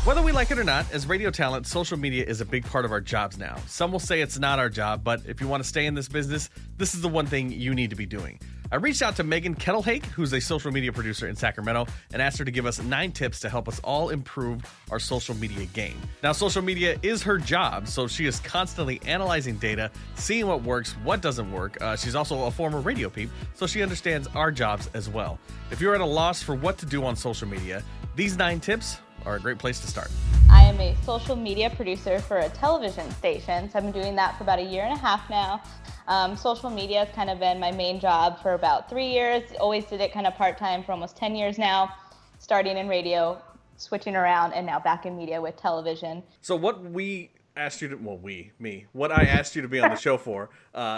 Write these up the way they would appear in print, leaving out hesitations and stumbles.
Whether we like it or not, as radio talent, social media is a big part of our jobs now. Some will say it's not our job, but if you want to stay in this business, this is the one thing you need to be doing. I reached out to Meagan Kettelhake, who's a social media producer in Sacramento, and asked her to give us 9 tips to help us all improve our social media game. Now, social media is her job, so she is constantly analyzing data, seeing what works, what doesn't work. She's also a former radio peep, so she understands our jobs as well. If you're at a loss for what to do on social media, these 9 tips are a great place to start. I am a social media producer for a television station, so I've been doing that for about 1.5 years now. Social media has kind of been my main job for about 3 years. Always did it kind of part-time for almost 10 years now, starting in radio, switching around, and now back in media with television. So what we asked you to, what I asked you to be on the show for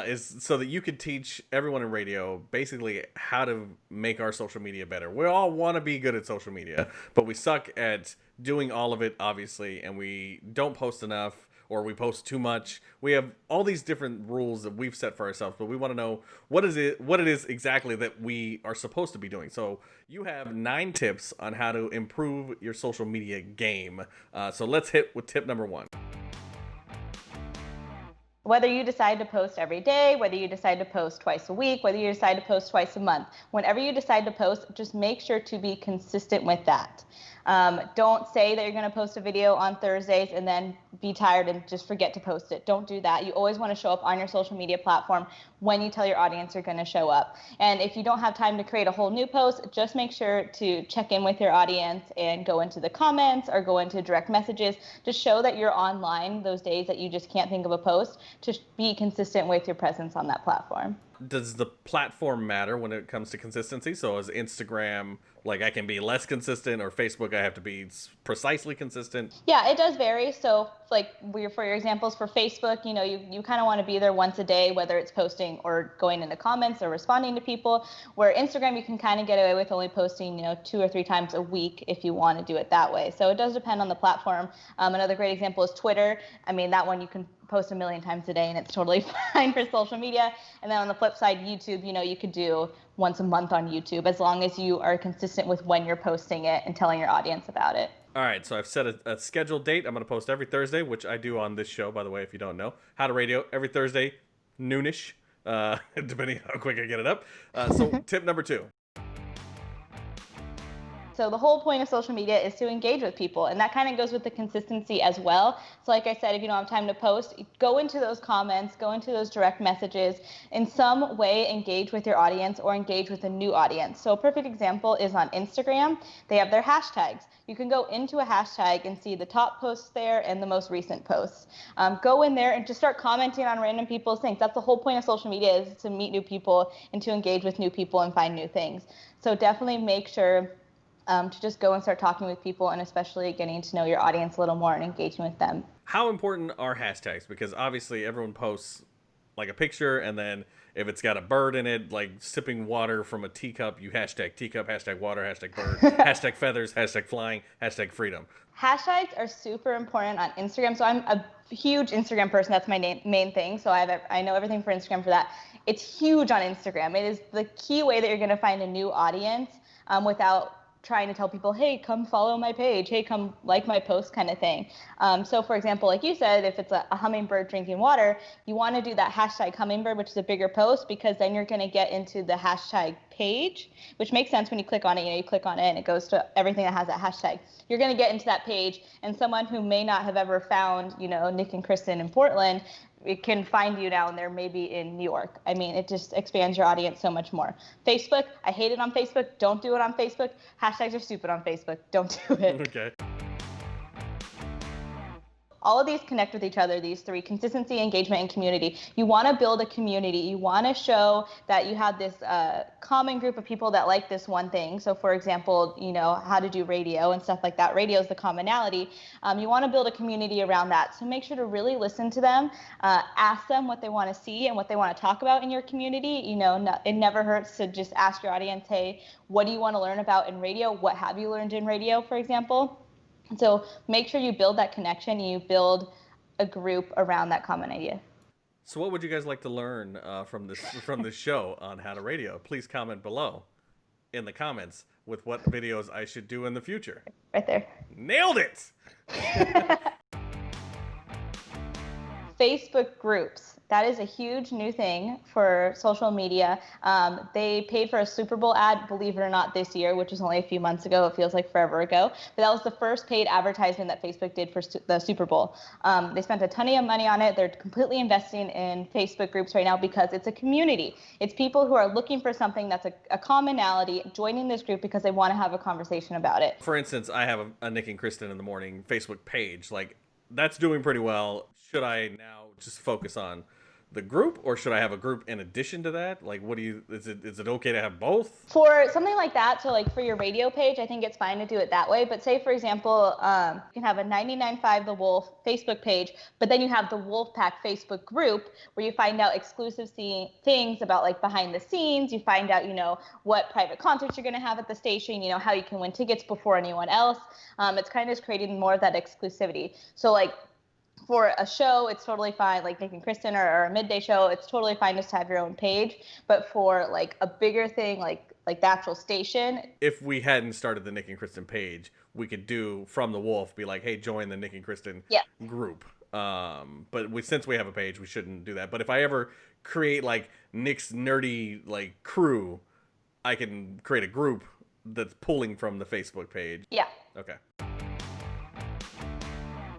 is so that you could teach everyone in radio basically how to make our social media better. We all want to be good at social media, but we suck at doing all of it, obviously, and we don't post enough, or we post too much. We have all these different rules that we've set for ourselves, but we want to know what it is exactly that we are supposed to be doing. So you have 9 tips on how to improve your social media game. So let's hit with tip number 1. Whether you decide to post every day, whether you decide to post twice a week, whether you decide to post twice a month, whenever you decide to post, just make sure to be consistent with that. Don't say that you're going to post a video on Thursdays and then be tired and just forget to post it. Don't do that. You always want to show up on your social media platform when you tell your audience you're going to show up. And if you don't have time to create a whole new post, just make sure to check in with your audience and go into the comments or go into direct messages to show that you're online those days that you just can't think of a post, to be consistent with your presence on that platform. Does the platform matter when it comes to consistency? So is Instagram, like, I can be less consistent, or Facebook, I have to be precisely consistent? Yeah, it does vary. So like for your examples for Facebook, you kind of want to be there once a day, whether it's posting or going into comments or responding to people. Where Instagram, you can kind of get away with only posting, 2 or 3 times a week if you want to do it that way. So it does depend on the platform. Another great example is Twitter. I mean, that one you can post 1 million times a day and it's totally fine for social media. And then on the flip side, YouTube, you could do once a month on YouTube, as long as you are consistent with when you're posting it and telling your audience about it. All right, so I've set a scheduled date. I'm going to post every Thursday, which I do on this show, by the way, if you don't know. How to Radio, every Thursday, noonish, depending on how quick I get it up. So tip number 2. So the whole point of social media is to engage with people, and that kind of goes with the consistency as well. So like I said, if you don't have time to post, go into those comments, go into those direct messages, in some way engage with your audience or engage with a new audience. So a perfect example is on Instagram. They have their hashtags. You can go into a hashtag and see the top posts there and the most recent posts. Go in there and just start commenting on random people's things. That's the whole point of social media, is to meet new people and to engage with new people and find new things. So definitely make sure to just go and start talking with people, and especially getting to know your audience a little more and engaging with them. How important are hashtags? Because obviously everyone posts like a picture, and then if it's got a bird in it, like sipping water from a teacup, you hashtag teacup, hashtag water, hashtag bird, hashtag feathers, hashtag flying, hashtag freedom. Hashtags are super important on Instagram. So I'm a huge Instagram person. That's my main thing. So I know everything for Instagram for that. It's huge on Instagram. It is the key way that you're going to find a new audience without trying to tell people, hey, come follow my page, hey, come like my post, kind of thing. So for example, like you said, if it's a hummingbird drinking water, you want to do that hashtag hummingbird, which is a bigger post, because then you're going to get into the hashtag page, which makes sense when you click on it. You click on it and it goes to everything that has that hashtag. You're going to get into that page, and someone who may not have ever found, Nick and Kristen in Portland, it can find you now, and they're maybe in New York. I mean, it just expands your audience so much more. Facebook, I hate it on Facebook. Don't do it on Facebook. Hashtags are stupid on Facebook. Don't do it. Okay. All of these connect with each other, these 3: consistency, engagement, and community. You want to build a community. You want to show that you have this common group of people that like this one thing. So for example, how to do radio and stuff like that. Radio is the commonality. You want to build a community around that. So make sure to really listen to them, ask them what they want to see and what they want to talk about in your community. It never hurts to just ask your audience, hey, what do you want to learn about in radio? What have you learned in radio, for example? So make sure you build that connection, and you build a group around that common idea. So what would you guys like to learn from this show on How to Radio? Please comment below in the comments with what videos I should do in the future. Right there. Nailed it! Facebook groups. That is a huge new thing for social media. They paid for a Super Bowl ad, believe it or not, this year, which was only a few months ago. It feels like forever ago. But that was the first paid advertisement that Facebook did for the Super Bowl. They spent a ton of money on it. They're completely investing in Facebook groups right now because it's a community. It's people who are looking for something that's a commonality, joining this group because they want to have a conversation about it. For instance, I have a Nick and Kristen in the Morning Facebook page. Like, that's doing pretty well. Should I now just focus on the group, or should I have a group in addition to that? Like, what do you, is it okay to have both? For something like that, so like for your radio page, I think it's fine to do it that way. But say, for example, you can have a 99.5 The Wolf Facebook page, but then you have the Wolfpack Facebook group where you find out exclusive things about like behind the scenes. You find out, what private concerts you're going to have at the station, how you can win tickets before anyone else. It's kind of just creating more of that exclusivity. So like, for a show, it's totally fine, like Nick and Kristen or a midday show, it's totally fine just to have your own page. But for like a bigger thing, like the actual station. If we hadn't started the Nick and Kristen page, we could do from the Wolf, be like, hey, join the Nick and Kristen group. But since we have a page, we shouldn't do that. But if I ever create like Nick's nerdy like crew, I can create a group that's pulling from the Facebook page. Yeah. Okay.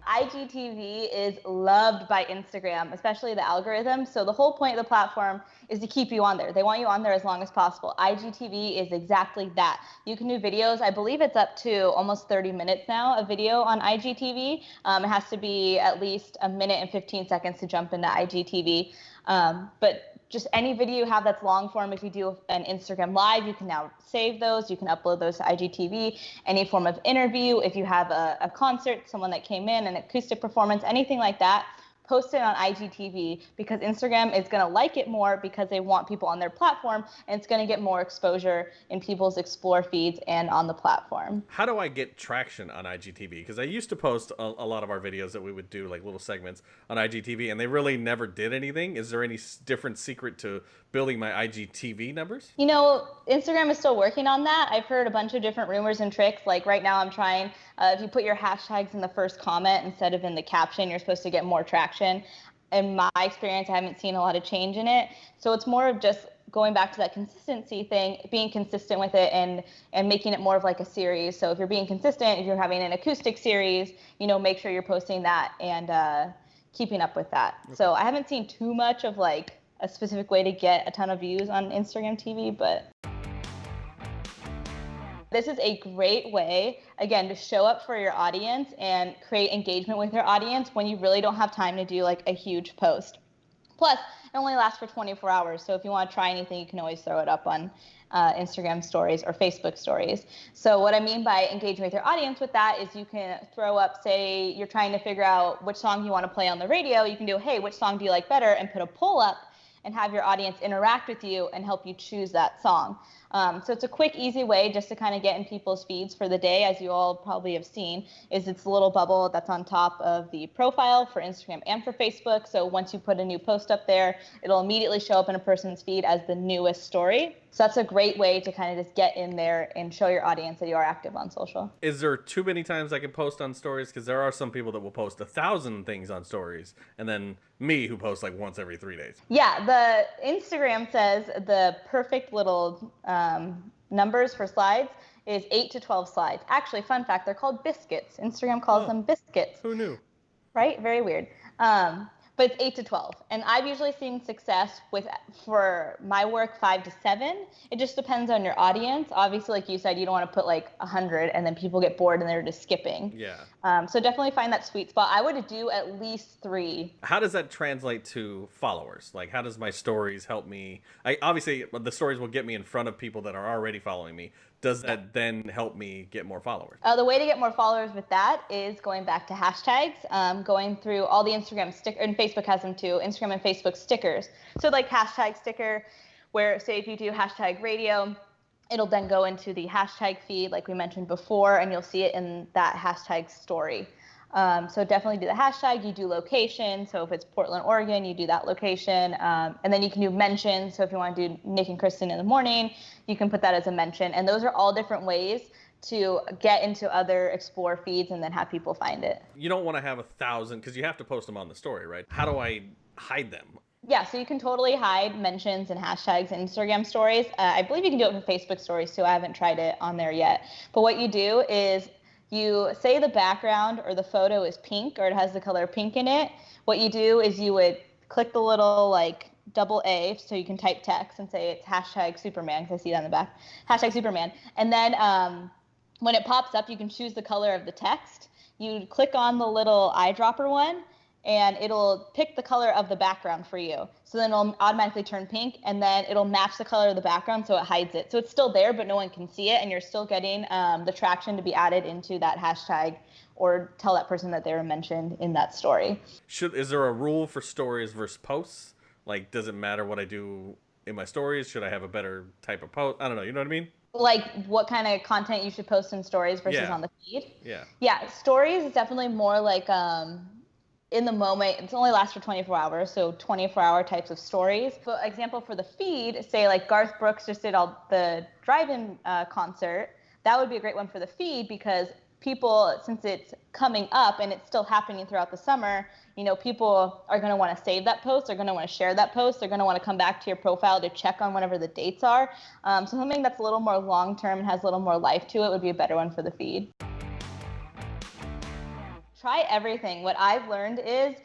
IGTV is loved by Instagram, especially the algorithm. So the whole point of the platform is to keep you on there. They want you on there as long as possible. IGTV is exactly that. You can do videos. I believe it's up to almost 30 minutes now, a video on IGTV. It has to be at least a minute and 15 seconds to jump into IGTV. But just any video you have that's long form, if you do an Instagram live, you can now save those. You can upload those to IGTV. Any form of interview, if you have a concert, someone that came in, an acoustic performance, anything like that, post it on IGTV because Instagram is going to like it more because they want people on their platform, and it's going to get more exposure in people's Explore feeds and on the platform. How do I get traction on IGTV? Because I used to post a lot of our videos that we would do, like little segments on IGTV, and they really never did anything. Is there any different secret to building my IGTV numbers? Instagram is still working on that. I've heard a bunch of different rumors and tricks. Like right now I'm trying, if you put your hashtags in the first comment instead of in the caption, you're supposed to get more traction. In my experience, I haven't seen a lot of change in it. So it's more of just going back to that consistency thing, being consistent with it and making it more of like a series. So if you're being consistent, if you're having an acoustic series, make sure you're posting that and keeping up with that. Okay. So I haven't seen too much of like a specific way to get a ton of views on Instagram TV, but this is a great way, again, to show up for your audience and create engagement with your audience when you really don't have time to do like a huge post. Plus, it only lasts for 24 hours, so if you want to try anything, you can always throw it up on Instagram stories or Facebook stories. So what I mean by engaging with your audience with that is you can throw up, say you're trying to figure out which song you want to play on the radio, you can do, hey, which song do you like better, and put a poll up and have your audience interact with you and help you choose that song. So it's a quick, easy way just to kind of get in people's feeds for the day, as you all probably have seen, is it's a little bubble that's on top of the profile for Instagram and for Facebook. So once you put a new post up there, it'll immediately show up in a person's feed as the newest story. So that's a great way to kind of just get in there and show your audience that you are active on social. Is there too many times I can post on stories? Because there are some people that will post 1,000 things on stories, and then me who posts like once every 3 days. Yeah, the Instagram says the perfect little numbers for slides is 8 to 12 slides. Actually, fun fact, they're called biscuits. Instagram calls them biscuits. Who knew? Right? Very weird. But it's 8 to 12. And I've usually seen success for my work, 5 to 7. It just depends on your audience. Obviously, like you said, you don't want to put like 100 and then people get bored and they're just skipping. Yeah. So definitely find that sweet spot. I would do at least 3. How does that translate to followers? Like, how does my stories help me? Obviously, the stories will get me in front of people that are already following me. Does that then help me get more followers? The way to get more followers with that is going back to hashtags, going through all the Instagram and Facebook has them too, Instagram and Facebook stickers. So like hashtag sticker, where say if you do hashtag radio, it'll then go into the hashtag feed like we mentioned before, and you'll see it in that hashtag story. So definitely do the hashtag. You do location. So if it's Portland, Oregon, you do that location. And then you can do mentions. So if you want to do Nick and Kristen in the morning, you can put that as a mention. And those are all different ways to get into other Explore feeds and then have people find it. You don't want to have 1,000 because you have to post them on the story, right? How do I hide them? Yeah, so you can totally hide mentions and hashtags in Instagram stories. I believe you can do it for Facebook stories too. I haven't tried it on there yet. But what you do is you say the background or the photo is pink or it has the color pink in it. What you do is you would click the little like double A so you can type text and say it's hashtag Superman because I see that in the back. Hashtag Superman. And then when it pops up, you can choose the color of the text. You click on the little eyedropper one and it'll pick the color of the background for you. So then it'll automatically turn pink, and then it'll match the color of the background so it hides it. So it's still there, but no one can see it, and you're still getting the traction to be added into that hashtag or tell that person that they were mentioned in that story. Is there a rule for stories versus posts? Like, does it matter what I do in my stories? Should I have a better type of post? I don't know. You know what I mean? Like what kind of content you should post in stories versus on the feed? Yeah. Yeah, stories is definitely more like in the moment. It's only lasts for 24 hours, so 24-hour types of stories. For example, for the feed, say like Garth Brooks just did the drive-in concert. That would be a great one for the feed because people, since it's coming up and it's still happening throughout the summer, you know, people are going to want to save that post. They're going to want to share that post. They're going to want to come back to your profile to check on whatever the dates are. So something that's a little more long-term and has a little more life to it would be a better one for the feed. Try everything. What I've learned is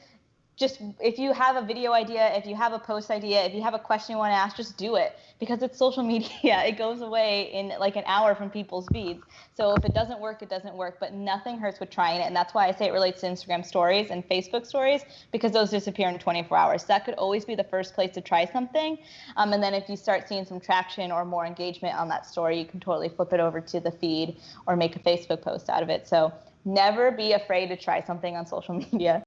just if you have a video idea, if you have a post idea, if you have a question you want to ask, just do it because it's social media. It goes away in like an hour from people's feeds. So if it doesn't work, it doesn't work, but nothing hurts with trying it. And that's why I say it relates to Instagram stories and Facebook stories because those disappear in 24 hours. So that could always be the first place to try something. And then if you start seeing some traction or more engagement on that story, you can totally flip it over to the feed or make a Facebook post out of it. So never be afraid to try something on social media.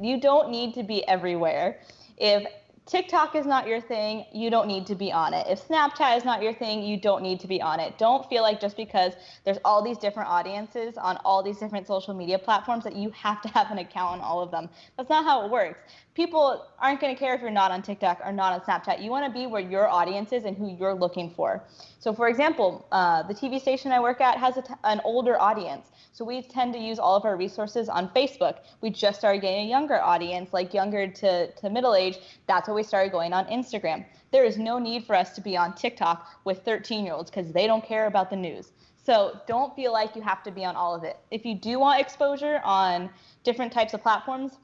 You don't need to be everywhere. If TikTok is not your thing, you don't need to be on it. If Snapchat is not your thing, you don't need to be on it. Don't feel like just because there's all these different audiences on all these different social media platforms that you have to have an account on all of them. That's not how it works. People aren't going to care if you're not on TikTok or not on Snapchat. You want to be where your audience is and who you're looking for. So for example, the TV station I work at has an older audience. So we tend to use all of our resources on Facebook. We just started getting a younger audience, like younger to middle age. That's why we started going on Instagram. There is no need for us to be on TikTok with 13-year-olds because they don't care about the news. So don't feel like you have to be on all of it. If you do want exposure on different types of platforms,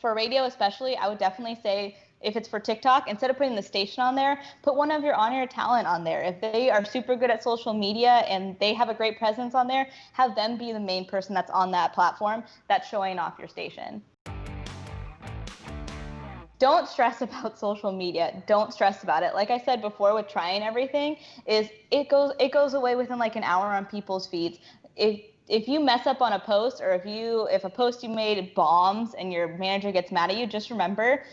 for radio especially, I would definitely say if it's for TikTok, instead of putting the station on there, put one of your on-air talent on there. If they are super good at social media and they have a great presence on there, have them be the main person that's on that platform that's showing off your station. Don't stress about social media. Don't stress about it. Like I said before with trying everything, is it goes away within like an hour on people's feeds. If you mess up on a post or if a post you made bombs and your manager gets mad at you, just remember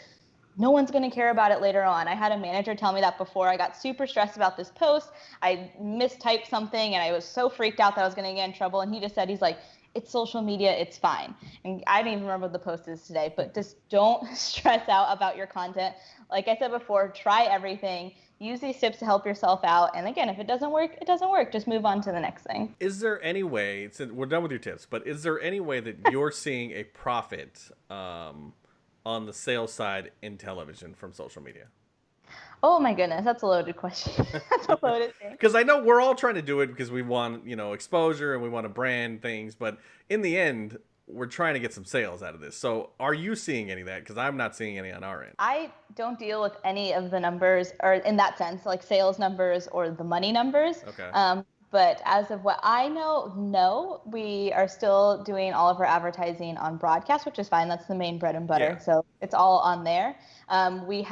no one's going to care about it later on. I had a manager tell me that before. I got super stressed about this post. I mistyped something and I was so freaked out that I was going to get in trouble. And he just said, he's like, it's social media, it's fine. And I don't even remember what the post is today, but just don't stress out about your content. Like I said before, try everything. Use these tips to help yourself out. And again, if it doesn't work, it doesn't work. Just move on to the next thing. Is there any way, since we're done with your tips, but is there any way that you're seeing a profit on the sales side in television from social media? Oh my goodness, that's a loaded question. That's a loaded thing. Because I know we're all trying to do it because we want, exposure and we want to brand things, but in the end, we're trying to get some sales out of this. So are you seeing any of that? Because I'm not seeing any on our end. I don't deal with any of the numbers, or in that sense, like sales numbers or the money numbers. Okay. But as of what I know, no, we are still doing all of our advertising on broadcast, which is fine. That's the main bread and butter. Yeah. So it's all on there. We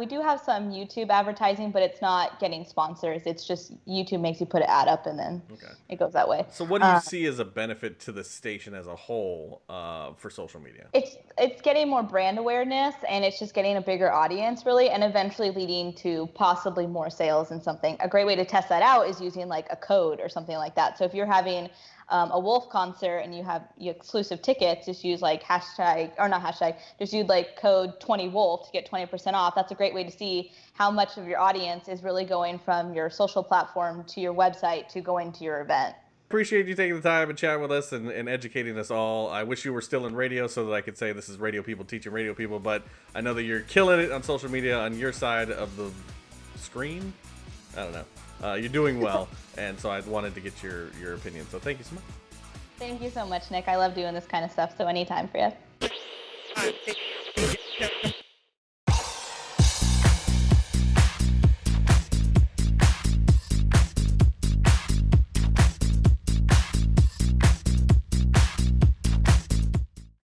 do have some YouTube advertising, but it's not getting sponsors. It's just YouTube makes you put an ad up and then it goes that way. So what do you see as a benefit to the station as a whole for social media? It's getting more brand awareness, and it's just getting a bigger audience really, and eventually leading to possibly more sales and something. A great way to test that out is using like a code code or something like that. So if you're having a Wolf concert and you have exclusive tickets, just use like just use like code 20Wolf to get 20% off. That's a great way to see how much of your audience is really going from your social platform to your website to going to your event. Appreciate you taking the time and chatting with us and educating us all. I wish you were still in radio so that I could say this is radio people teaching radio people, but I know that you're killing it on social media on your side of the screen. I don't know. You're doing well, and so I wanted to get your opinion. So thank you so much. Thank you so much, Nick. I love doing this kind of stuff, so anytime for you.